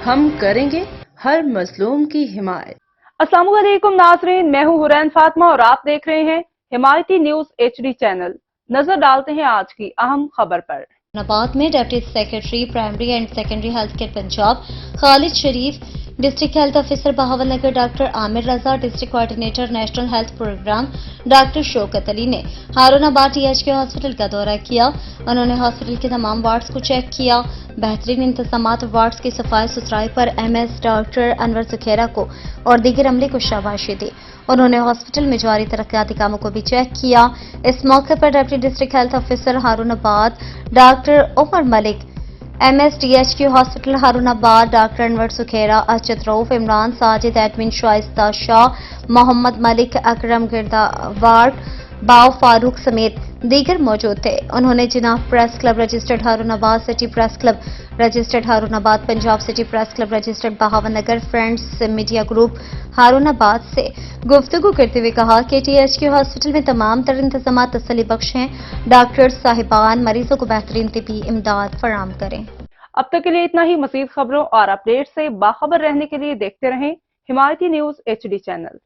ہم کریں گے ہر مظلوم کی حمایت۔ السلام علیکم ناظرین، میں ہوں حرین فاطمہ اور آپ دیکھ رہے ہیں حمایتی نیوز HD چینل۔ نظر ڈالتے ہیں آج کی اہم خبر پر۔ آباد میں deputy secretary primary and secondary health care Punjab Khalid Sharif, district health officer Bahawalnagar doctor Amir Raza, district coordinator national health program doctor Shaukat Ali نے ہارون آباد THQ ہاسپٹل کا دورہ کیا۔ انہوں نے ہاسپٹل کے تمام وارڈز کو چیک کیا۔ بہترین انتظامات وارڈز کی صفائی ستھرائی پر MS ڈاکٹر انور سکھیرا کو اور دیگر عملے کو شاباشی دی۔ انہوں نے ہاسپٹل میں جاری ترقیاتی کاموں کو بھی چیک کیا۔ اس موقع پر deputy district health officer Haroonabad doctor Umar Malik, MS THQ hospital Haroonabad doctor Anwar Sukhera, Arshad Rauf, Imran Sajid, admin Shaista Shah, Muhammad Malik, Akram گرداوار، باؤ فاروق سمیت دیگر موجود تھے۔ انہوں نے Jinnah press club registered Haroonabad, city press club registered Haroonabad, Punjab city press club registered Bahawalnagar, friends media group Haroonabad سے گفتگو کرتے ہوئے کہا کہ THQ ہاسپٹل میں تمام تر انتظامات تسلی بخش ہیں۔ ڈاکٹر صاحبان مریضوں کو بہترین طبی امداد فراہم کریں۔ اب تک کے لیے اتنا ہی۔ مزید خبروں اور اپڈیٹ سے باخبر رہنے کے لیے دیکھتے رہیں حمایتی نیوز HD چینل۔